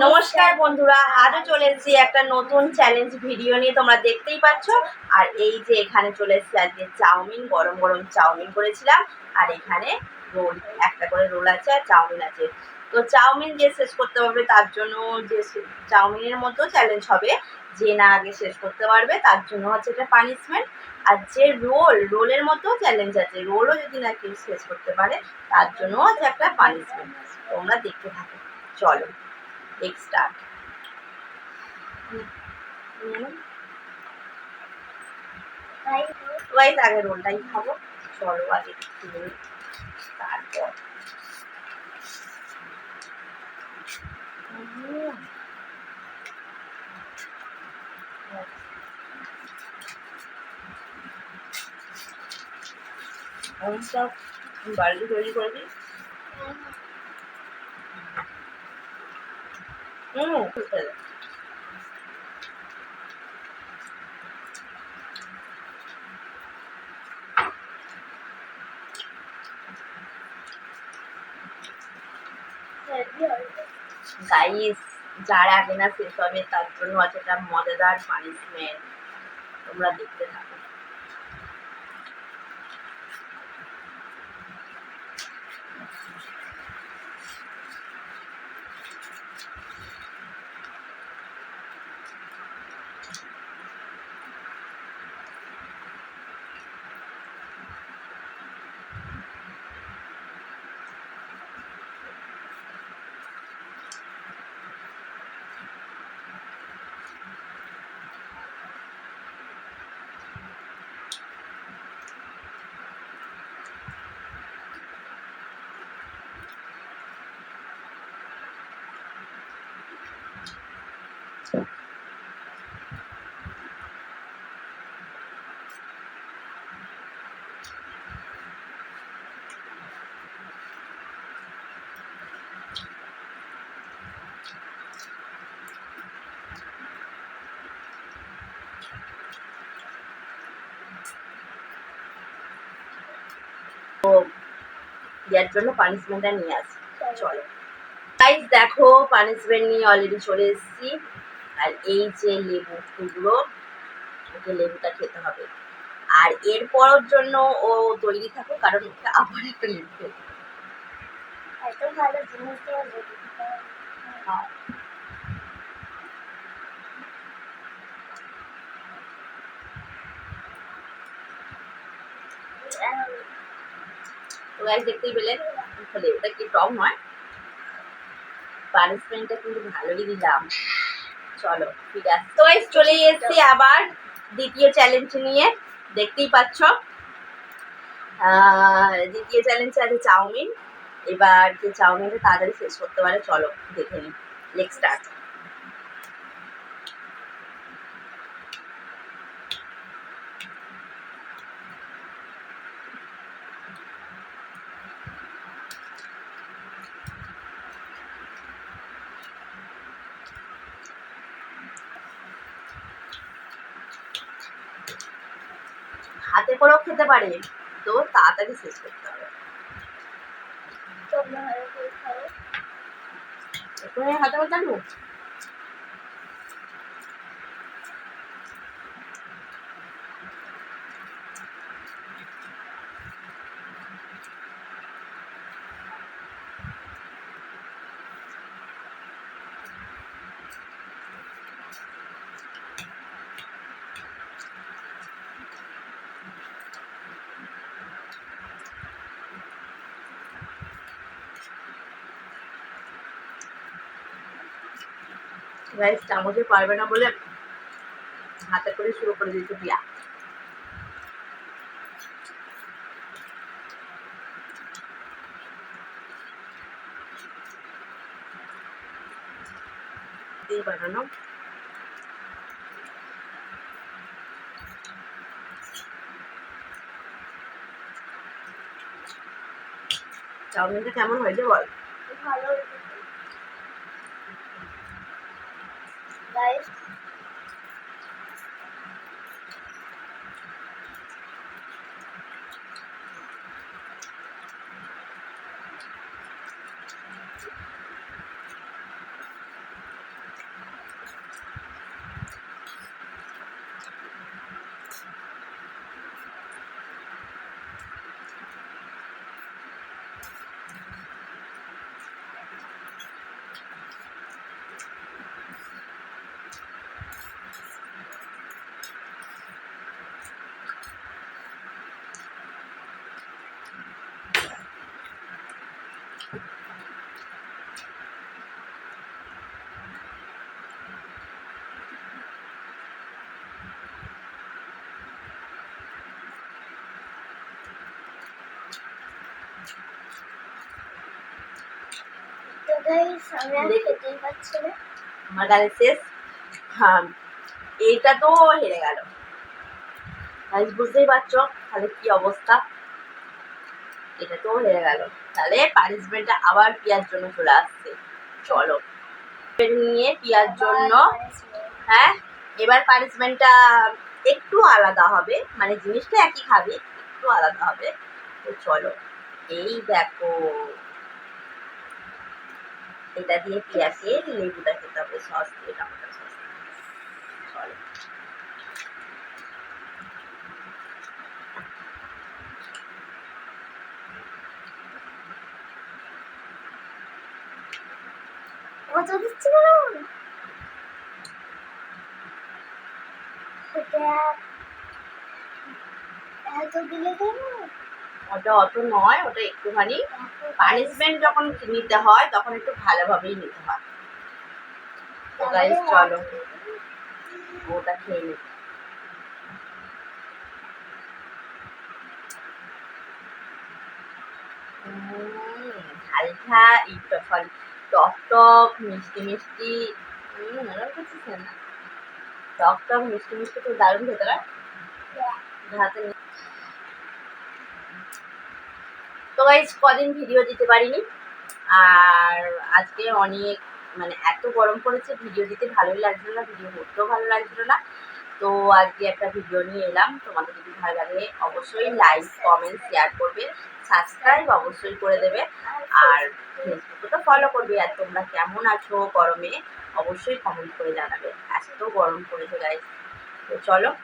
নমস্কার বন্ধুরা, আজও চলে এসেছি একটা নতুন চ্যালেঞ্জ ভিডিও নিয়ে। তোমরা দেখতেই পাচ্ছ। আর এই যে এখানে চলে এসেছি আজকে চাউমিন, গরম গরম চাউমিন করেছিলাম। আর এখানে রোল, একটা করে রোল আছে আর চাউমিন আছে। তো চাউমিন যে শেষ করতে পারবে তার জন্য, যে চাউমিনের মতো চ্যালেঞ্জ হবে, যে না আগে শেষ করতে পারবে তার জন্য হচ্ছে এটা পানিশমেন্ট। আর যে রোলের মতো চ্যালেঞ্জ আছে, রোলও যদি না কেউ শেষ করতে পারে তার জন্য আছে একটা পানিশমেন্ট। তোমরা দেখতে থাকো, চলো স্টার্ট। গাইস আগে রোলটাই খাবো, চলো আগে তারপর সব বাড়ি তৈরি করে দিই। গাইস যার আগে না শেষ হবে তার জন্য আছে একটা মজাদার পানিশমেন্ট, তোমরা দেখতে থাকো। ইয়ার জন্য পানিশমেন্টটা নিয়ে আসি, চলো গাইস দেখো পানিশমেন্ট নিয়ে অলরেডি চলে এসেছি। আর এই যে লেবু টুকরো, ওকে লেবুটা খেতে হবে। আর এরপরের জন্য ও তৈরি থাকো, কারণ ওকে আবার একটা লেবু খেতে হবে। এত ভালো জিনিস দিয়ে লেবু তো গাইস দেখতেই পেলেন লেবুটা কি টক নয়। পানিশমেন্টটা কিন্তু ভালোই দিলাম। চলো ঠিক আছে, তো গাইস চলে এসেছি আবার দ্বিতীয় চ্যালেঞ্জ নিয়ে। দেখতেই পাচ্ছ দ্বিতীয় চ্যালেঞ্জ আছে চাউমিন। এবার যে চাউমিনটা তাড়াতাড়ি শেষ করতে পারে চলো দেখে নিই। Let's start. হাতে করেও খেতে পারে, তো তাড়াতাড়ি শেষ করতে হবে। তোমরা ভালো করে খাও। এখানে হাতে করে জানো গাইস, চামচে পারবে না বলে হাতে করে শুরু করে দিতে দিয়া। এই বানানো চাউমিনটা কেমন হয়েছে বল। ভালো গাইস, গাইস আমি আর দেখি। খেতেই পাচ্ছি না। আমার গালে শেষ। হ্যাঁ, এইটা তো হেরে গেল। গাইস বুঝতেই পারছো তাহলে কি অবস্থা। এটা তো হেরে গেল। তাহলে পানিশমেন্টটা আবার পিয়ার জন্য চলে আসছে। চলো নিয়ে পিয়ার জন্য। হ্যাঁ, এবার পানিশমেন্টটা একটু আলাদা হবে, মানে জিনিসটা একই খাবে, একটু আলাদা হবে। তো চলো, এই দেখো, এটা দিয়ে পিয়াকে লেবুটা খেতে হবে, সস দিয়ে, টমেটো সস। চলো, মজা দিচ্ছে কেন? সেটা এত দিলে কেন? ওটা অত নয়, ওটা একটুখানি। পানিশমেন্ট যখন নিতে হয় তখন একটু ভালোভাবেই নিতে হয়। তো গাইস চলো, ওটা খেয়ে নিই। হালকা একটু সরি, টক টক মিষ্টি মিষ্টি। ওরকম কিছু ছিল না। টক টক মিষ্টি মিষ্টি তো দারুণ খেতে হয়। হাতে নিয়ে- তো গাইস কদিন ভিডিও দিতে পারিনি, আর আজকে অনেক, মানে এত গরম পড়েছে, ভিডিও দিতে ভালোই লাগছিল না, ভিডিও করতেও ভালো লাগছিল না। তো আজকে একটা ভিডিও নিয়ে এলাম। তোমাদের যদি ভালো লাগে অবশ্যই লাইক কমেন্ট শেয়ার করবে, সাবস্ক্রাইব অবশ্যই করে দেবে, আর ফেসবুকে তো ফলো করবে। আর তোমরা কেমন আছো গরমে অবশ্যই কমেন্ট করে জানাবে। এত গরম পড়েছে গাইস। তো চলো